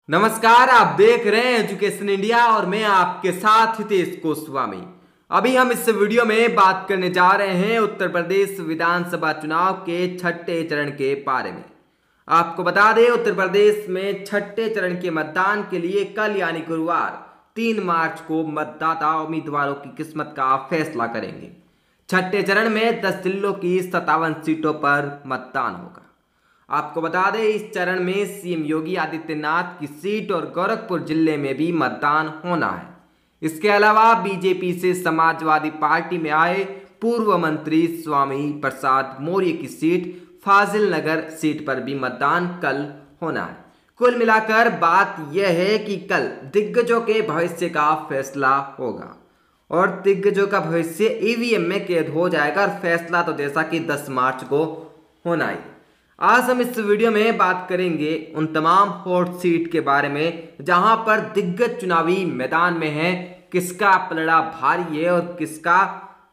नमस्कार, आप देख रहे हैं एजुकेशन इंडिया और मैं आपके साथ हितेश गोस्वामी। अभी हम इस वीडियो में बात करने जा रहे हैं उत्तर प्रदेश विधानसभा चुनाव के छठे चरण के बारे में। आपको बता दें, उत्तर प्रदेश में छठे चरण के मतदान के लिए कल यानी गुरुवार 3 मार्च को मतदाता उम्मीदवारों की किस्मत का फैसला करेंगे। छठे चरण में 10 जिलों की 57 सीटों पर मतदान होगा। आपको बता दें, इस चरण में सीएम योगी आदित्यनाथ की सीट और गोरखपुर जिले में भी मतदान होना है। इसके अलावा बीजेपी से समाजवादी पार्टी में आए पूर्व मंत्री स्वामी प्रसाद मौर्य की सीट फाजिल नगर सीट पर भी मतदान कल होना है। कुल मिलाकर बात यह है कि कल दिग्गजों के भविष्य का फैसला होगा और दिग्गजों का भविष्य ईवीएम में कैद हो जाएगा और फैसला तो जैसा कि 10 मार्च को होना ही। आज हम इस वीडियो में बात करेंगे उन तमाम हॉट सीट के बारे में जहां पर दिग्गज चुनावी मैदान में है, किसका पलड़ा भारी है और किसका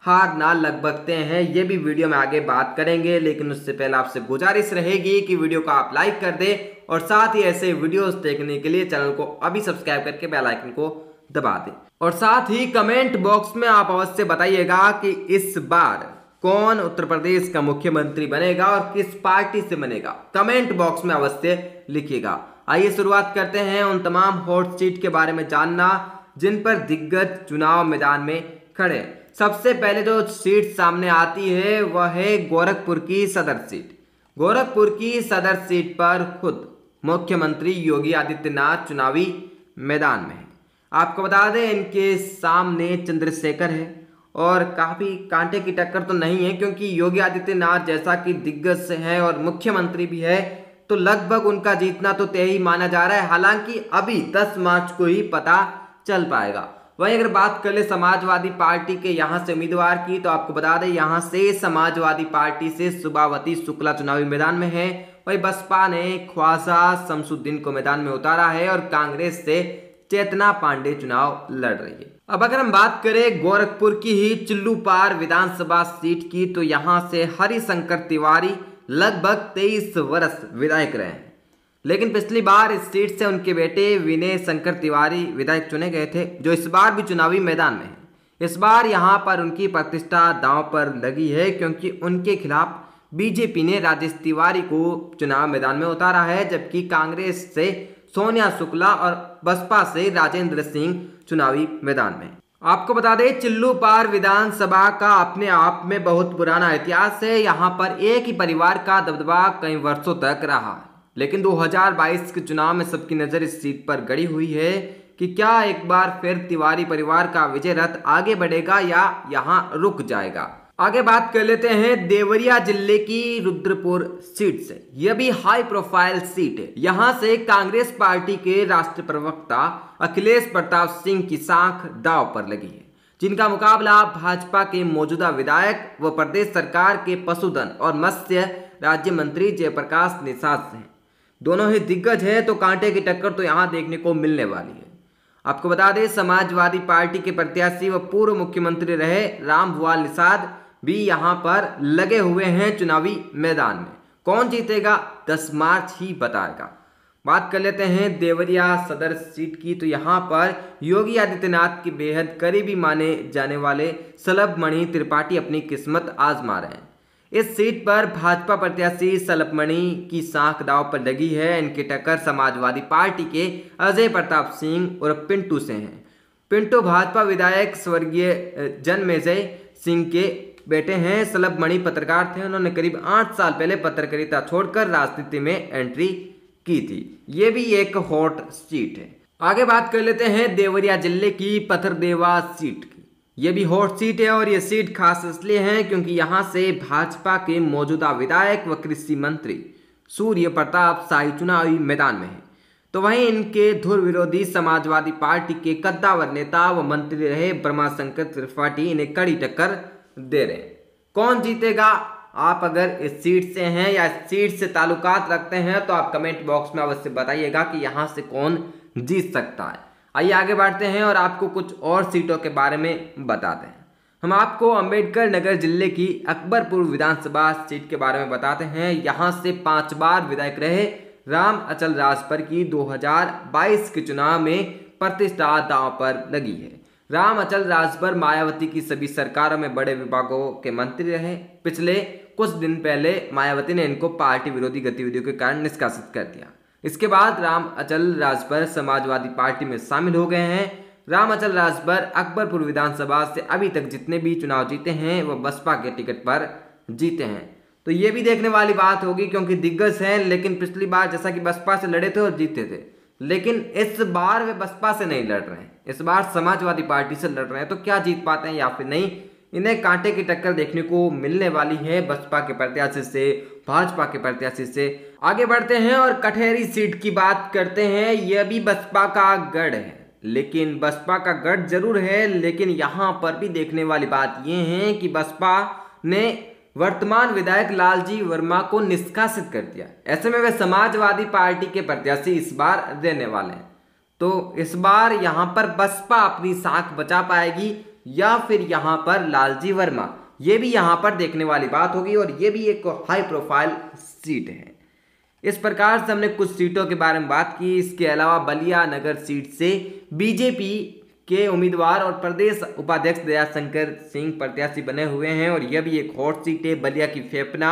हार ना लगभग तय है। ये भी वीडियो में आगे बात करेंगे, लेकिन उससे पहले आपसे गुजारिश रहेगी कि वीडियो को आप लाइक कर दें और साथ ही ऐसे वीडियोस देखने के लिए चैनल को अभी सब्सक्राइब करके बेल आइकन को दबा दें। और साथ ही कमेंट बॉक्स में आप अवश्य बताइएगा कि इस बार कौन उत्तर प्रदेश का मुख्यमंत्री बनेगा और किस पार्टी से बनेगा। कमेंट बॉक्स में अवश्य लिखिएगा। आइए शुरुआत करते हैं उन तमाम हॉट सीट के बारे में जानना जिन पर दिग्गज चुनाव मैदान में खड़े हैं। सबसे पहले जो सीट सामने आती है वह है गोरखपुर की सदर सीट। गोरखपुर की सदर सीट पर खुद मुख्यमंत्री योगी आदित्यनाथ चुनावी मैदान में है। आपको बता दें, इनके सामने चंद्रशेखर है और काफी कांटे की टक्कर तो नहीं है, क्योंकि योगी आदित्यनाथ जैसा कि दिग्गज से है और मुख्यमंत्री भी है, तो लगभग उनका जीतना तो तय ही माना जा रहा है। हालांकि अभी 10 मार्च को ही पता चल पाएगा। वहीं अगर बात कर ले समाजवादी पार्टी के यहां से उम्मीदवार की, तो आपको बता दें यहां से समाजवादी पार्टी से सुभावती शुक्ला चुनावी मैदान में है। वहीं बसपा ने ख्वाजा शमसुद्दीन को मैदान में उतारा है और कांग्रेस से चेतना पांडे चुनाव लड़ रही है। अब अगर हम बात करें गोरखपुर की ही चिल्लूपार विधानसभा सीट की, तो यहां से हरिशंकर तिवारी लगभग 23 वर्ष विधायक रहे हैं, लेकिन पिछली बार इस सीट से उनके बेटे विनय शंकर तिवारी विधायक चुने गए थे, जो इस बार भी चुनावी मैदान में है। इस बार यहां पर उनकी प्रतिष्ठा दांव पर लगी है, क्योंकि उनके खिलाफ बीजेपी ने राजेश तिवारी को चुनाव मैदान में उतारा है, जबकि कांग्रेस से सोनिया शुक्ला और बसपा से राजेंद्र सिंह चुनावी मैदान में। आपको बता दें, चिल्लूपार विधानसभा का अपने आप में बहुत पुराना इतिहास है। यहाँ पर एक ही परिवार का दबदबा कई वर्षों तक रहा है, लेकिन 2022 के चुनाव में सबकी नजर इस सीट पर गड़ी हुई है कि क्या एक बार फिर तिवारी परिवार का विजय रथ आगे बढ़ेगा या यहाँ रुक जाएगा। आगे बात कर लेते हैं देवरिया जिले की रुद्रपुर सीट से। यह भी हाई प्रोफाइल सीट है। यहां से कांग्रेस पार्टी के राष्ट्रीय प्रवक्ता अखिलेश प्रताप सिंह की साख दांव पर लगी है, जिनका मुकाबला भाजपा के मौजूदा विधायक व प्रदेश सरकार के पशुधन और मत्स्य राज्य मंत्री जयप्रकाश निषाद से है। दोनों ही दिग्गज है, तो कांटे की टक्कर तो यहाँ देखने को मिलने वाली है। आपको बता दें, समाजवादी पार्टी के प्रत्याशी व पूर्व मुख्यमंत्री रहे रामभुआल निषाद भी यहां पर लगे हुए हैं चुनावी मैदान में। कौन जीतेगा 10 मार्च ही बताएगा। बात कर लेते हैं देवरिया सदर सीट की, तो यहां पर योगी आदित्यनाथ के बेहद करीबी माने जाने वाले सलभमणि त्रिपाठी अपनी किस्मत आजमा रहे हैं। इस सीट पर भाजपा प्रत्याशी सलभमणि की साख दांव पर लगी है। इनकी टक्कर समाजवादी पार्टी के अजय प्रताप सिंह और पिंटू से है। पिंटू भाजपा विधायक स्वर्गीय जन्मेजय सिंह के बेटे हैं। सलभमणि पत्रकार थे। उन्होंने करीब 8 साल पहले पत्रकारिता छोड़कर राजनीति में एंट्री की थी। ये भी एक हॉट सीट है। आगे बात कर लेते हैं देवरिया जिले की पथरदेवा सीट की। ये भी हॉट सीट है और ये सीट खास इसलिए है क्योंकि यहाँ से भाजपा के मौजूदा विधायक व कृषि मंत्री सूर्य प्रताप शाही चुनावी मैदान में है, तो वहीं इनके धुर विरोधी समाजवादी पार्टी के कद्दावर नेता व मंत्री रहे ब्रह्माशंकर त्रिपाठी इन्हें कड़ी टक्कर दे रहे हैं। कौन जीतेगा? आप अगर इस सीट से हैं या इस सीट से ताल्लुकात रखते हैं तो आप कमेंट बॉक्स में अवश्य बताइएगा कि यहां से कौन जीत सकता है। आइए आगे बढ़ते हैं और आपको कुछ और सीटों के बारे में बताते हैं। हम आपको अंबेडकर नगर जिले की अकबरपुर विधानसभा सीट के बारे में बताते हैं। यहां से 5 बार विधायक रहे राम अचल राजभर की 2022 के चुनाव में प्रतिष्ठा दांव पर लगी है। राम अचल राजभर मायावती की सभी सरकारों में बड़े विभागों के मंत्री रहे। पिछले कुछ दिन पहले मायावती ने इनको पार्टी विरोधी गतिविधियों के कारण निष्कासित कर दिया। इसके बाद राम अचल राजभर समाजवादी पार्टी में शामिल हो गए हैं। राम अचल राजभर अकबरपुर विधानसभा से अभी तक जितने भी चुनाव जीते हैं वह बसपा के टिकट पर जीते हैं। तो ये भी देखने वाली बात होगी क्योंकि दिग्गज हैं, लेकिन पिछली बार जैसा कि बसपा से लड़े थे और जीते थे, लेकिन इस बार वे बसपा से नहीं लड़ रहे हैं, इस बार समाजवादी पार्टी से लड़ रहे हैं। तो क्या जीत पाते हैं या फिर नहीं, इन्हें कांटे की टक्कर देखने को मिलने वाली है बसपा के प्रत्याशी से, भाजपा के प्रत्याशी से। आगे बढ़ते हैं और कटहरी सीट की बात करते हैं। यह भी बसपा का गढ़ है, लेकिन बसपा का गढ़ जरूर है, लेकिन यहाँ पर भी देखने वाली बात यह है कि बसपा ने वर्तमान विधायक लालजी वर्मा को निष्कासित कर दिया। ऐसे में वे समाजवादी पार्टी के प्रत्याशी इस बार देने वाले हैं। तो इस बार यहां पर बसपा अपनी साख बचा पाएगी या फिर यहां पर लालजी वर्मा, ये भी यहां पर देखने वाली बात होगी और ये भी एक हाई प्रोफाइल सीट है। इस प्रकार से हमने कुछ सीटों के बारे में बात की। इसके अलावा बलिया नगर सीट से बीजेपी के उम्मीदवार और प्रदेश उपाध्यक्ष दयाशंकर सिंह प्रत्याशी बने हुए हैं और यह भी एक हॉट सीट है। बलिया की फेफना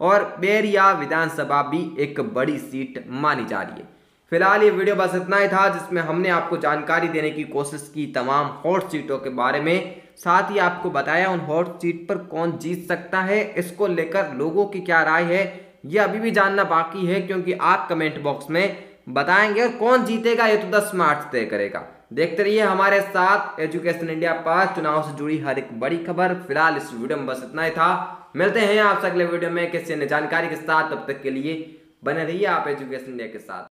और बैरिया विधानसभा भी एक बड़ी सीट मानी जा रही है। फिलहाल ये वीडियो बस इतना ही था जिसमें हमने आपको जानकारी देने की कोशिश की तमाम हॉट सीटों के बारे में, साथ ही आपको बताया उन हॉट सीट पर कौन जीत सकता है। इसको लेकर लोगों की क्या राय है ये अभी भी जानना बाकी है, क्योंकि आप कमेंट बॉक्स में बताएंगे और कौन जीतेगा ये तो 10 मार्च तय करेगा। देखते रहिए हमारे साथ एजुकेशन इंडिया पर चुनाव से जुड़ी हर एक बड़ी खबर। फिलहाल इस वीडियो में बस इतना ही था। मिलते हैं आपसे अगले वीडियो में किसी अन्य जानकारी के साथ। तब तक के लिए बने रहिए आप एजुकेशन इंडिया के साथ।